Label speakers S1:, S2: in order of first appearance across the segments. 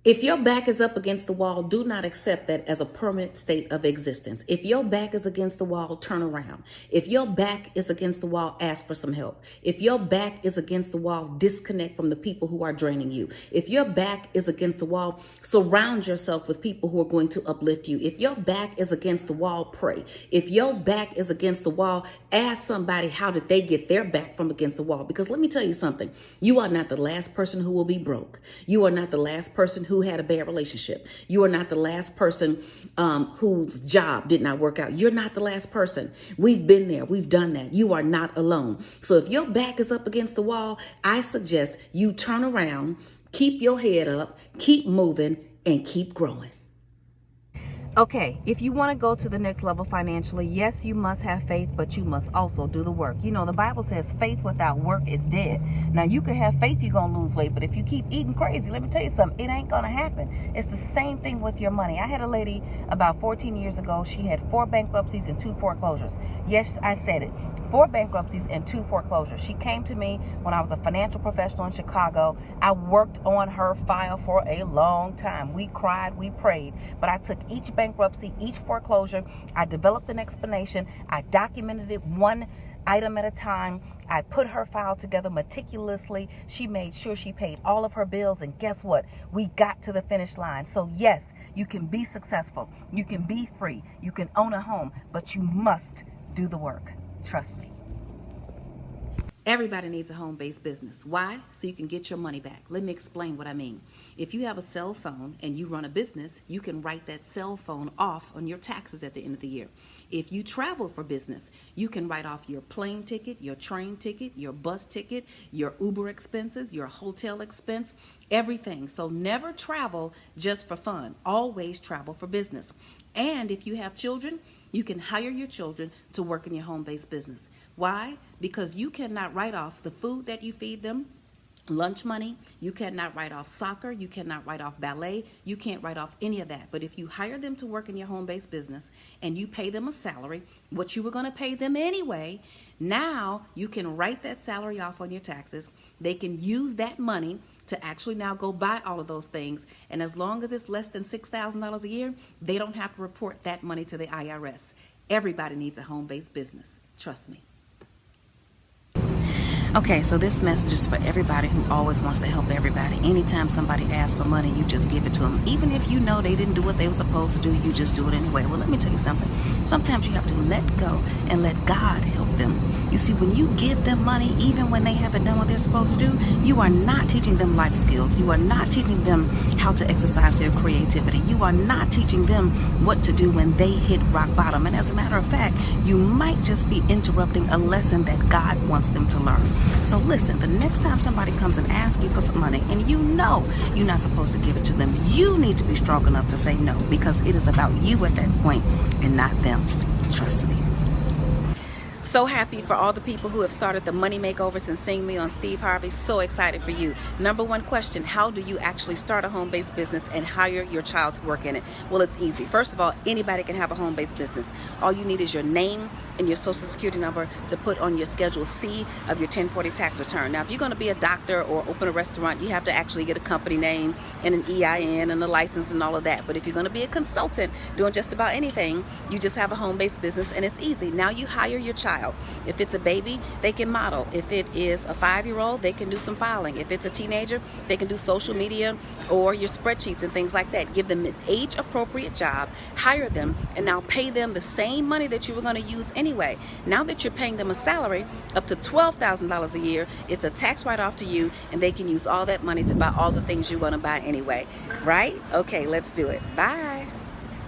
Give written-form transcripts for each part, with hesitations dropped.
S1: If your back is up against the wall, do not accept that as a permanent state of existence. If your back is against the wall, turn around. If your back is against the wall, ask for some help. If your back is against the wall, disconnect from the people who are draining you. If your back is against the wall, surround yourself with people who are going to uplift you. If your back is against the wall, pray. If your back is against the wall, ask somebody how did they get their back from against the wall. Because let me tell you something, you are not the last person who will be broke. You are not the last person who had a bad relationship. You are not the last person whose job did not work out. You're not the last person. We've been there. We've done that. You are not alone. So if your back is up against the wall, I suggest you turn around, keep your head up, keep moving, and keep growing.
S2: Okay, if you want to go to the next level financially, yes, you must have faith, but you must also do the work. You know, the Bible says faith without work is dead. Now, you can have faith you're going to lose weight, but if you keep eating crazy, let me tell you something, it ain't going to happen. It's the same thing with your money. I had a lady about 14 years ago. She had 4 bankruptcies and 2 foreclosures. Yes, I said it. 4 bankruptcies and 2 foreclosures. She came to me when I was a financial professional in Chicago. I worked on her file for a long time. We cried, we prayed, but I took each bankruptcy, each foreclosure. I developed an explanation. I documented it one item at a time. I put her file together meticulously. She made sure she paid all of her bills, and guess what? We got to the finish line. So yes, you can be successful. You can be free. You can own a home, but you must do the work. Trust me.
S1: Everybody needs a home-based business. Why? So you can get your money back. Let me explain what I mean. If you have a cell phone and you run a business, you can write that cell phone off on your taxes at the end of the year. If you travel for business, you can write off your plane ticket, your train ticket, your bus ticket, your Uber expenses, your hotel expense, everything. So never travel just for fun. Always travel for business. And if you have children, you can hire your children to work in your home-based business. Why? Because you cannot write off the food that you feed them, lunch money. You cannot write off soccer. You cannot write off ballet. You can't write off any of that. But if you hire them to work in your home-based business and you pay them a salary, what you were going to pay them anyway, now you can write that salary off on your taxes. They can use that money to actually now go buy all of those things. And as long as it's less than $6,000 a year, they don't have to report that money to the IRS. Everybody needs a home-based business. Trust me. Okay, so this message is for everybody who always wants to help everybody. Anytime somebody asks for money, you just give it to them. Even if you know they didn't do what they were supposed to do, you just do it anyway. Well, let me tell you something. Sometimes you have to let go and let God help them. You see, when you give them money, even when they haven't done what they're supposed to do, you are not teaching them life skills. You are not teaching them how to exercise their creativity. You are not teaching them what to do when they hit rock bottom. And as a matter of fact, you might just be interrupting a lesson that God wants them to learn. So listen, the next time somebody comes and asks you for some money and you know you're not supposed to give it to them, you need to be strong enough to say no, because it is about you at that point and not them. Trust me. So happy for all the people who have started the money makeovers and seeing me on Steve Harvey. So excited for you. Number one question, how do you actually start a home-based business and hire your child to work in it? Well, it's easy. First of all, anybody can have a home-based business. All you need is your name and your social security number to put on your Schedule C of your 1040 tax return. Now, if you're going to be a doctor or open a restaurant, you have to actually get a company name and an EIN and a license and all of that. But if you're going to be a consultant doing just about anything, you just have a home-based business and it's easy. Now you hire your child. If it's a baby, they can model. If it is a 5-year-old, they can do some filing. If it's a teenager, they can do social media or your spreadsheets and things like that. Give them an age-appropriate job, hire them, and now pay them the same money that you were going to use anyway. Now that you're paying them a salary up to $12,000 a year, it's a tax write-off to you, and they can use all that money to buy all the things you're going to buy anyway. Right? Okay, let's do it. Bye.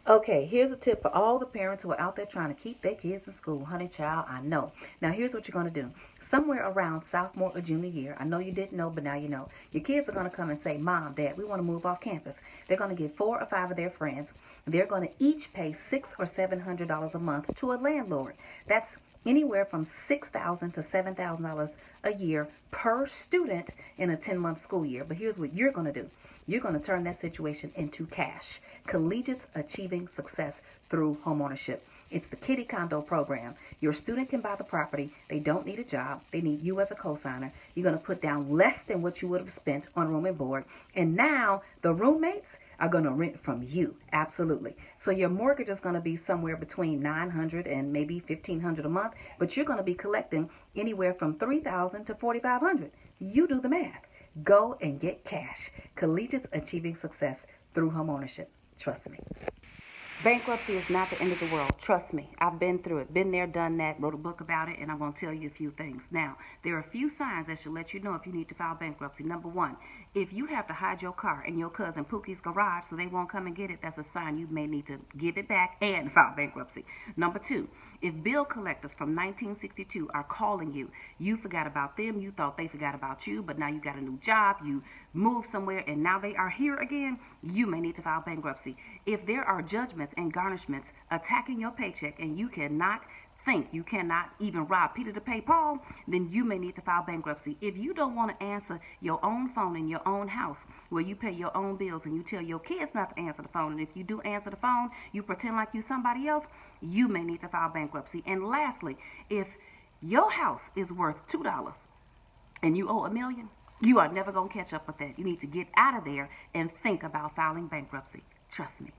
S2: Okay, here's a tip for all the parents who are out there trying to keep their kids in school. Honey, child, I know. Now, here's what you're going to do. Somewhere around sophomore or junior year, I know you didn't know, but now you know, your kids are going to come and say, Mom, Dad, we want to move off campus. They're going to get 4 or 5 of their friends. They're going to each pay $600 or $700 a month to a landlord. That's anywhere from $6,000 to $7,000 a year per student in a 10-month school year. But here's what you're going to do. You're going to turn that situation into cash. Collegiates achieving success through homeownership. It's the Kitty Condo program. Your student can buy the property. They don't need a job. They need you as a cosigner. You're going to put down less than what you would have spent on room and board. And now the roommates are going to rent from you. Absolutely. So your mortgage is going to be somewhere between $900 and maybe $1,500 a month, but you're going to be collecting anywhere from $3,000 to $4,500. You do the math. Go and get cash. Collegiates achieving success through homeownership. Trust me. Bankruptcy is not the end of the world. Trust me. I've been through it. Been there, done that, wrote a book about it, and I'm going to tell you a few things. Now, there are a few signs that should let you know if you need to file bankruptcy. Number one, if you have to hide your car in your cousin Pookie's garage so they won't come and get it, that's a sign you may need to give it back and file bankruptcy. Number two, if bill collectors from 1962 are calling you, you forgot about them, you thought they forgot about you, but now you got a new job, you moved somewhere, and now they are here again, you may need to file bankruptcy. If there are judgments and garnishments attacking your paycheck and you cannot think, you cannot even rob Peter to pay Paul, then you may need to file bankruptcy. If you don't want to answer your own phone in your own house where you pay your own bills and you tell your kids not to answer the phone, and if you do answer the phone, you pretend like you somebody else, you may need to file bankruptcy. And lastly, if your house is worth $2 and you owe $1 million, you are never going to catch up with that. You need to get out of there and think about filing bankruptcy. Trust me.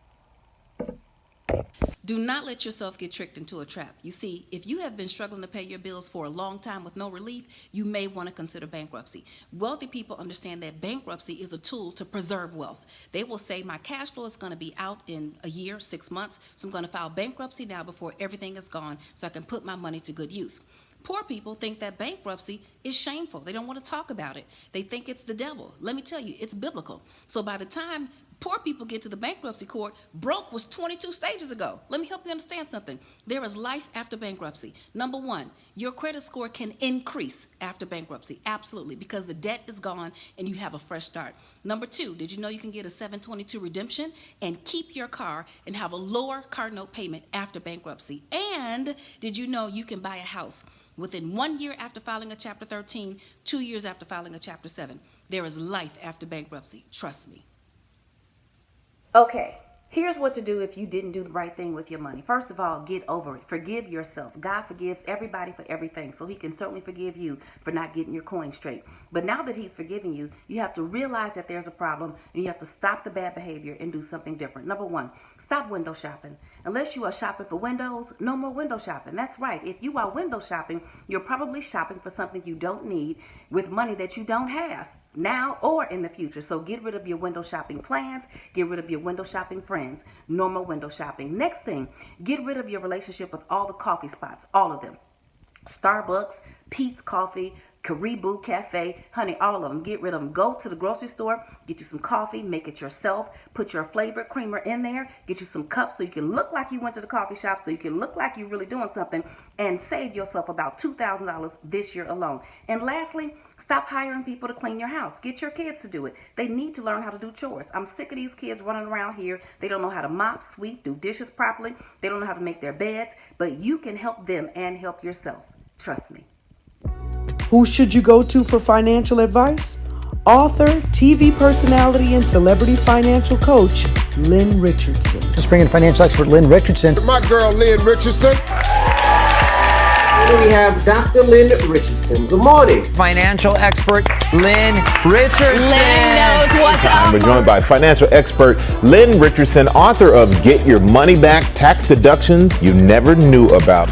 S1: Do not let yourself get tricked into a trap. You see, if you have been struggling to pay your bills for a long time with no relief, you may want to consider bankruptcy. Wealthy people understand that bankruptcy is a tool to preserve wealth. They will say, my cash flow is going to be out in a year, 6 months, so I'm going to file bankruptcy now before everything is gone so I can put my money to good use. Poor people think that bankruptcy is shameful. They don't want to talk about it. They think it's the devil. Let me tell you, it's biblical. So by the time poor people get to the bankruptcy court, broke was 22 stages ago. Let me help you understand something. There is life after bankruptcy. Number one, your credit score can increase after bankruptcy. Absolutely, because the debt is gone and you have a fresh start. Number two, did you know you can get a 722 redemption and keep your car and have a lower car note payment after bankruptcy? And did you know you can buy a house within 1 year after filing a Chapter 13, 2 years after filing a Chapter 7? There is life after bankruptcy. Trust me.
S2: Okay, here's what to do if you didn't do the right thing with your money. First of all, get over it. Forgive yourself. God forgives everybody for everything, so he can certainly forgive you for not getting your coin straight. But now that he's forgiven you, you have to realize that there's a problem, and you have to stop the bad behavior and do something different. Number one, stop window shopping. Unless you are shopping for windows, no more window shopping. That's right. If you are window shopping, you're probably shopping for something you don't need with money that you don't have now or in the future. So get rid of your window shopping plans. Get rid of your window shopping friends. No more window shopping. Next thing, get rid of your relationship with all the coffee spots, all of them. Starbucks, Pete's Coffee, Caribou Cafe, honey, all of them. Get rid of them. Go to the grocery store, get you some coffee, make it yourself, put your flavored creamer in there, get you some cups so you can look like you went to the coffee shop, so you can look like you're really doing something, and save yourself about $2,000 this year alone. And lastly, stop hiring people to clean your house. Get your kids to do it. They need to learn how to do chores. I'm sick of these kids running around here. They don't know how to mop, sweep, do dishes properly. They don't know how to make their beds, but you can help them and help yourself. Trust me.
S3: Who should you go to for financial advice? Author, TV personality, and celebrity financial coach, Lynn Richardson.
S4: Let's bring in financial expert Lynn Richardson.
S5: My girl, Lynn Richardson.
S6: Here we have Dr. Lynn Richardson. Good morning.
S4: Financial expert Lynn Richardson.
S7: Lynn knows what's up.
S5: We're joined by financial expert Lynn Richardson, author of Get Your Money Back, Tax Deductions You Never Knew About.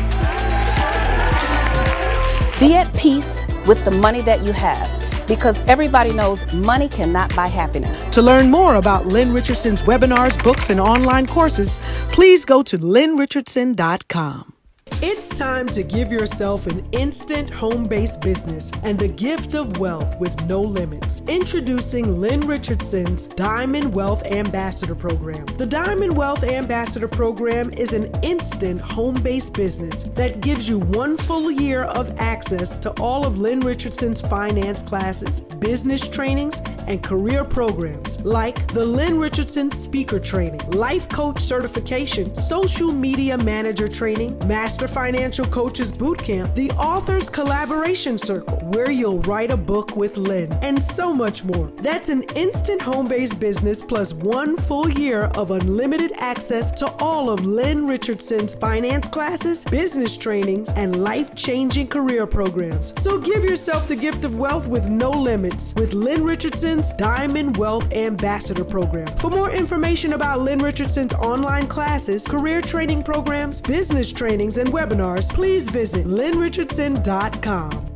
S1: Be at peace with the money that you have, because everybody knows money cannot buy happiness.
S3: To learn more about Lynn Richardson's webinars, books, and online courses, please go to lynnrichardson.com. It's time to give yourself an instant home-based business and the gift of wealth with no limits. Introducing Lynn Richardson's Diamond Wealth Ambassador Program. The Diamond Wealth Ambassador Program is an instant home-based business that gives you 1 full year of access to all of Lynn Richardson's finance classes, business trainings, and career programs like the Lynn Richardson Speaker Training, Life Coach Certification, Social Media Manager Training, Master Master Financial Coaches Bootcamp, the Authors Collaboration Circle, where you'll write a book with Lynn, and so much more. That's an instant home-based business plus 1 full year of unlimited access to all of Lynn Richardson's finance classes, business trainings, and life-changing career programs. So give yourself the gift of wealth with no limits with Lynn Richardson's Diamond Wealth Ambassador Program. For more information about Lynn Richardson's online classes, career training programs, business trainings, and webinars, please visit lynnrichardson.com.